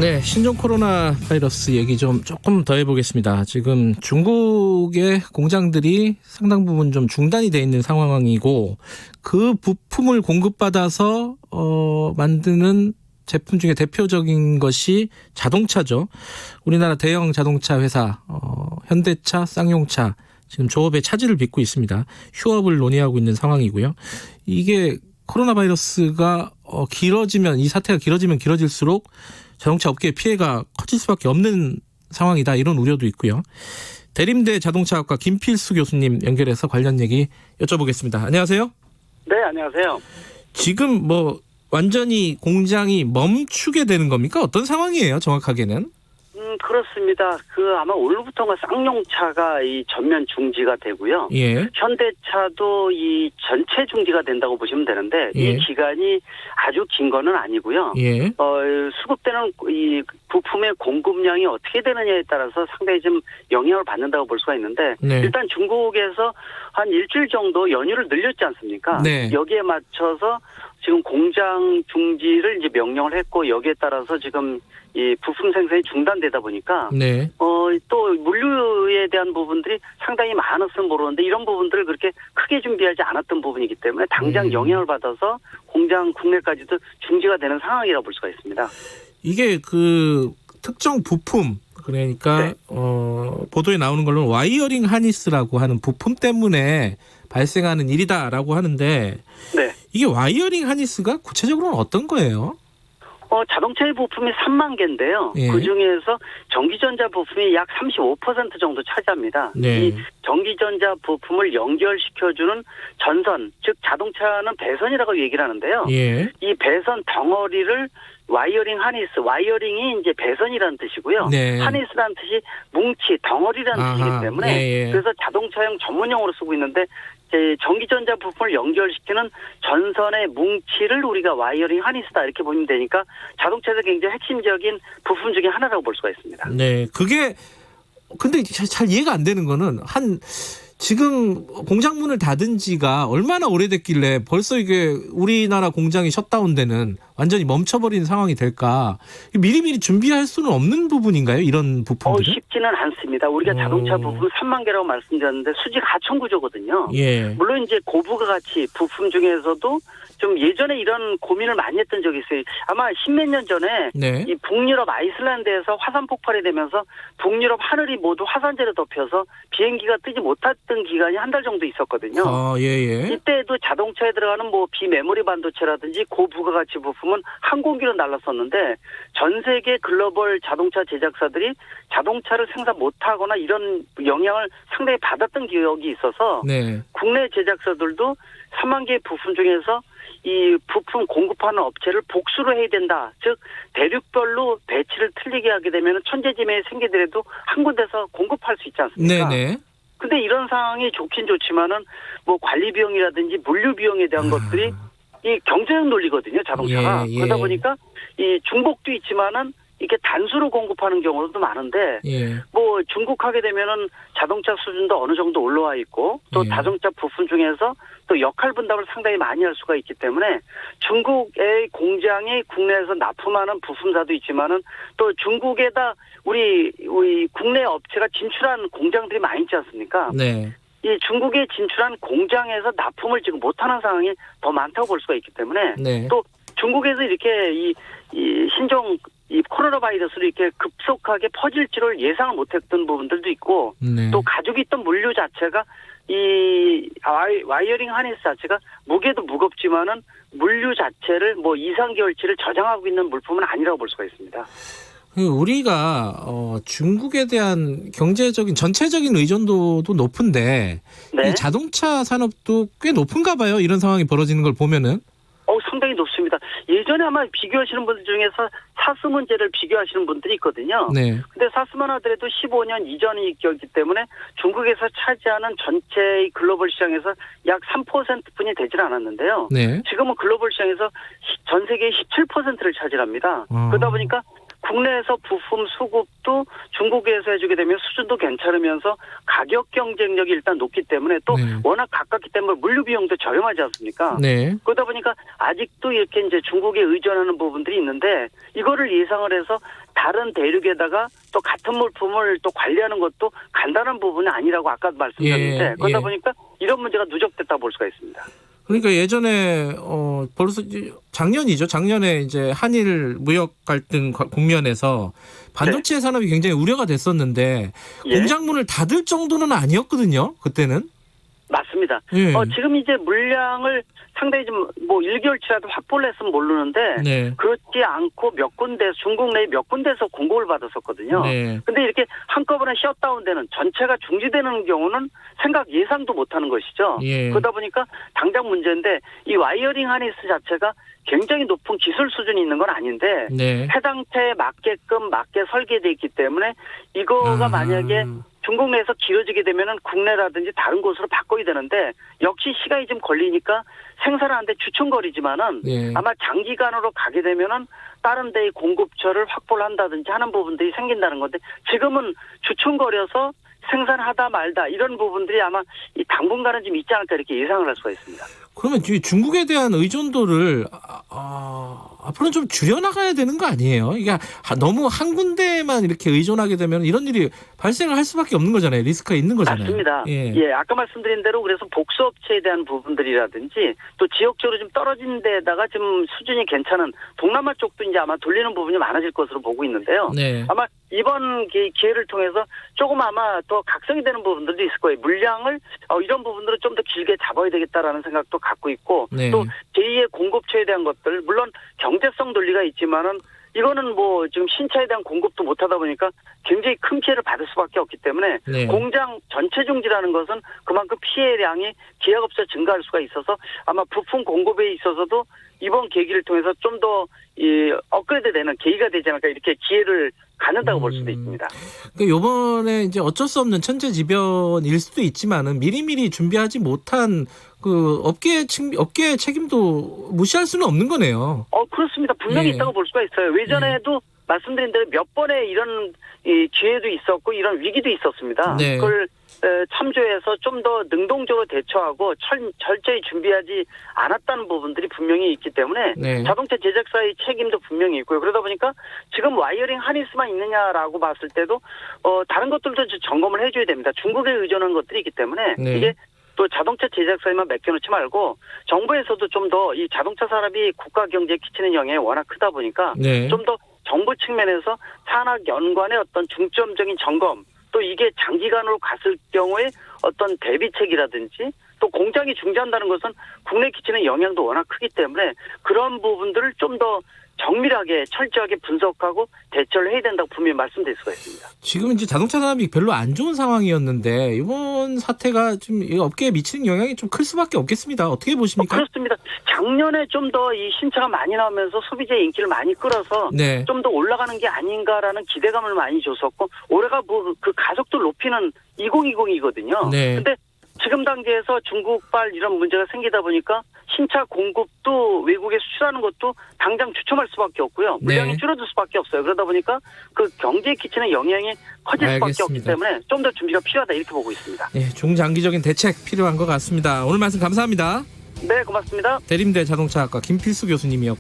네, 신종 코로나 바이러스 얘기 조금 더 해보겠습니다. 지금 중국의 공장들이 상당 부분 좀 중단이 돼 있는 상황이고 그 부품을 공급받아서 만드는 제품 중에 대표적인 것이 자동차죠. 우리나라 대형 자동차 회사 현대차, 쌍용차 지금 조업의 차질을 빚고 있습니다. 휴업을 논의하고 있는 상황이고요. 이게 코로나 바이러스가 길어지면 이 사태가 길어질수록 자동차 업계의 피해가 커질 수밖에 없는 상황이다. 이런 우려도 있고요. 대림대 자동차학과 김필수 교수님 연결해서 관련 얘기 여쭤보겠습니다. 안녕하세요. 네, 안녕하세요. 지금 완전히 공장이 멈추게 되는 겁니까? 어떤 상황이에요, 정확하게는? 그렇습니다. 아마 오늘부터가 쌍용차가 이 전면 중지가 되고요. 예. 현대차도 이 전체 중지가 된다고 보시면 되는데 예. 이 기간이 아주 긴 거는 아니고요. 예. 수급되는 이 부품의 공급량이 어떻게 되느냐에 따라서 상당히 좀 영향을 받는다고 볼 수가 있는데 네. 일단 중국에서 한 일주일 정도 연휴를 늘렸지 않습니까? 네. 여기에 맞춰서 지금 공장 중지를 이제 명령을 했고 여기에 따라서 지금 이 부품 생산이 중단되다 보니까 네. 또 물류에 대한 부분들이 상당히 많았으면 모르는데 이런 부분들을 그렇게 크게 준비하지 않았던 부분이기 때문에 당장 영향을 받아서 공장 국내까지도 중지가 되는 상황이라고 볼 수가 있습니다. 이게 특정 부품 그러니까 네. 보도에 나오는 걸로는 와이어링 하니스라고 하는 부품 때문에 발생하는 일이다라고 하는데 네. 이게 와이어링 하니스가 구체적으로는 어떤 거예요? 자동차의 부품이 3만 개인데요. 예. 그중에서 전기전자 부품이 약 35% 정도 차지합니다. 네. 이 전기전자 부품을 연결시켜주는 전선, 즉 자동차는 배선이라고 얘기를 하는데요. 예. 이 배선 덩어리를 와이어링 하니스, 와이어링이 이제 배선이라는 뜻이고요. 네. 하니스라는 뜻이 뭉치, 덩어리라는 뜻이기 때문에 예, 예. 그래서 자동차용 전문용어로 쓰고 있는데 전기전자 부품을 연결시키는 전선의 뭉치를 우리가 와이어링 하니스다 이렇게 보면 되니까 자동차에서 굉장히 핵심적인 부품 중에 하나라고 볼 수가 있습니다. 네, 그게 근데 잘 이해가 안 되는 거는 지금 공장 문을 닫은 지가 얼마나 오래됐길래 벌써 이게 우리나라 공장이 셧다운되는 완전히 멈춰버리는 상황이 될까? 미리미리 준비할 수는 없는 부분인가요? 이런 부품들은? 쉽지는 않습니다. 우리가 자동차 부품 3만 개라고 말씀드렸는데 수직 하천 구조거든요. 예. 물론 이제 고부가 가치 부품 중에서도 좀 예전에 이런 고민을 많이 했던 적이 있어요. 아마 십몇 년 전에 네. 이 북유럽 아이슬란드에서 화산 폭발이 되면서 북유럽 하늘이 모두 화산재로 덮여서 비행기가 뜨지 못했던 기간이 한 달 정도 있었거든요. 예. 이때도 자동차에 들어가는 비메모리 반도체라든지 고부가가치 부품은 항공기로 날랐었는데 전 세계 글로벌 자동차 제작사들이 자동차를 생산 못하거나 이런 영향을 상당히 받았던 기억이 있어서 네. 국내 제작사들도 3만 개의 부품 중에서 이 부품 공급하는 업체를 복수로 해야 된다. 즉 대륙별로 배치를 틀리게 하게 되면 천재지명이 생기더라도 한 군데서 공급할 수 있지 않습니까? 네네. 근데 이런 상황이 좋긴 좋지만은 관리 비용이라든지 물류 비용에 대한 것들이 이 경제적 논리거든요, 자동차가. 예. 그러다 보니까 이 중복도 있지만은 이렇게 단수로 공급하는 경우도 많은데 예. 중국 하게 되면은 자동차 수준도 어느 정도 올라와 있고 또 예. 자동차 부품 중에서 또 역할 분담을 상당히 많이 할 수가 있기 때문에 중국의 공장이 국내에서 납품하는 부품사도 있지만은 또 중국에다 우리 국내 업체가 진출한 공장들이 많이 있지 않습니까? 네. 이 중국에 진출한 공장에서 납품을 지금 못하는 상황이 더 많다고 볼 수가 있기 때문에 네. 또 중국에서 이렇게 이 신종 코로나 바이러스로 이렇게 급속하게 퍼질 줄을 예상을 못했던 부분들도 있고 네. 또 가지고 있던 물류 자체가 이 와이어링 하니스 자체가 무게도 무겁지만은 물류 자체를 2, 3개월치를 저장하고 있는 물품은 아니라고 볼 수가 있습니다. 우리가 중국에 대한 경제적인 전체적인 의존도도 높은데 네. 이 자동차 산업도 꽤 높은가 봐요. 이런 상황이 벌어지는 걸 보면은. 상당히 높습니다. 예전에 아마 비교하시는 분들 중에서 사스 문제를 비교하시는 분들이 있거든요. 네. 근데 사스만 하더라도 15년 이전이기 때문에 중국에서 차지하는 전체의 글로벌 시장에서 약 3%뿐이 되질 않았는데요. 네. 지금은 글로벌 시장에서 전 세계의 17%를 차지합니다. 그러다 보니까 국내에서 부품 수급도 중국에서 해주게 되면 수준도 괜찮으면서 가격 경쟁력이 일단 높기 때문에 또 네. 워낙 가깝기 때문에 물류 비용도 저렴하지 않습니까? 네. 그러다 보니까 아직도 이렇게 이제 중국에 의존하는 부분들이 있는데 이거를 예상을 해서 다른 대륙에다가 또 같은 물품을 또 관리하는 것도 간단한 부분이 아니라고 아까도 말씀드렸는데 예, 그러다 예. 보니까 이런 문제가 누적됐다고 볼 수가 있습니다. 그러니까 예전에 벌써 작년이죠. 작년에 이제 한일 무역 갈등 국면에서 반도체 산업이 굉장히 우려가 됐었는데 예. 공장문을 닫을 정도는 아니었거든요. 그때는. 맞습니다. 예. 지금 이제 물량을 상당히 좀 뭐 1개월치라도 확보를 했으면 모르는데 네. 그렇지 않고 몇 군데 중국 내 몇 군데서 공급을 받았었거든요. 네. 근데 이렇게 한꺼번에 셧다운되는 전체가 중지되는 경우는 예상도 못하는 것이죠. 예. 그러다 보니까 당장 문제인데 이 와이어링 하니스 자체가 굉장히 높은 기술 수준이 있는 건 아닌데 네. 해당체에 맞게 설계되어 있기 때문에 이거가 만약에 중국 내에서 길어지게 되면은 국내라든지 다른 곳으로 바꿔야 되는데 역시 시간이 좀 걸리니까 생산하는데 주춤거리지만은 예. 아마 장기간으로 가게 되면은 다른 데의 공급처를 확보를 한다든지 하는 부분들이 생긴다는 건데 지금은 주춤거려서 생산하다 말다 이런 부분들이 아마 이 당분간은 좀 있지 않을까 이렇게 예상을 할 수가 있습니다. 그러면 이 중국에 대한 의존도를 앞으로는 좀 줄여나가야 되는 거 아니에요? 이게 너무 한 군데만 이렇게 의존하게 되면 이런 일이 발생을 할 수밖에 없는 거잖아요. 리스크가 있는 거잖아요. 맞습니다. 예. 아까 말씀드린 대로 그래서 복수업체에 대한 부분들이라든지 또 지역적으로 좀 떨어진 데다가 좀 수준이 괜찮은 동남아 쪽도 이제 아마 돌리는 부분이 많아질 것으로 보고 있는데요. 네. 아마 이번 기회를 통해서 조금 아마 더 각성이 되는 부분들도 있을 거예요. 물량을 이런 부분들을 좀 더 길게 잡아야 되겠다라는 생각도 갖고 있고 네. 또 제2의 공급처에 대한 것들 물론 경제성 논리가 있지만은 이거는 뭐 지금 신차에 대한 공급도 못하다 보니까 굉장히 큰 피해를 받을 수밖에 없기 때문에 네. 공장 전체 중지라는 것은 그만큼 피해량이 기하급수 증가할 수가 있어서 아마 부품 공급에 있어서도 이번 계기를 통해서 좀 더 업그레이드되는 계기가 되지 않을까 이렇게 기회를 갖는다고 볼 수도 있습니다. 그러니까 이번에 이제 어쩔 수 없는 천재지변일 수도 있지만은 미리미리 준비하지 못한 그 업계 책임도 무시할 수는 없는 거네요. 그렇습니다. 분명히 예. 있다고 볼 수가 있어요. 예전에도 말씀드린 대로 몇 번의 이런 기회도 있었고 이런 위기도 있었습니다. 네. 그걸 참조해서 좀 더 능동적으로 대처하고 철저히 준비하지 않았다는 부분들이 분명히 있기 때문에 네. 자동차 제작사의 책임도 분명히 있고요. 그러다 보니까 지금 와이어링 하니스만 있느냐라고 봤을 때도 다른 것들도 점검을 해줘야 됩니다. 중국에 의존한 것들이 있기 때문에 네. 이게 또 자동차 제작사에만 맡겨놓지 말고 정부에서도 좀 더 이 자동차 산업이 국가 경제에 끼치는 영향이 워낙 크다 보니까 네. 좀 더 정부 측면에서 산학 연관의 어떤 중점적인 점검 또 이게 장기간으로 갔을 경우에 어떤 대비책이라든지 또 공장이 중지한다는 것은 국내에 끼치는 영향도 워낙 크기 때문에 그런 부분들을 좀 더 정밀하게 철저하게 분석하고 대처를 해야 된다고 분명히 말씀드릴 수가 있습니다. 지금 이제 자동차 산업이 별로 안 좋은 상황이었는데 이번 사태가 좀 이 업계에 미치는 영향이 좀 클 수밖에 없겠습니다. 어떻게 보십니까? 그렇습니다. 작년에 좀 더 이 신차가 많이 나오면서 소비자의 인기를 많이 끌어서 네. 좀 더 올라가는 게 아닌가라는 기대감을 많이 줬었고 올해가 뭐 그 가속도 높이는 2020이거든요. 네. 근데 지금 단계에서 중국발 이런 문제가 생기다 보니까 신차 공급도 외국에 수출하는 것도 당장 주춤할 수밖에 없고요. 물량이 네. 줄어들 수밖에 없어요. 그러다 보니까 그 경제에 끼치는 영향이 커질 수밖에 없기 알겠습니다. 때문에 좀 더 준비가 필요하다 이렇게 보고 있습니다. 네, 중장기적인 대책 필요한 것 같습니다. 오늘 말씀 감사합니다. 네, 고맙습니다. 대림대 자동차학과 김필수 교수님이었고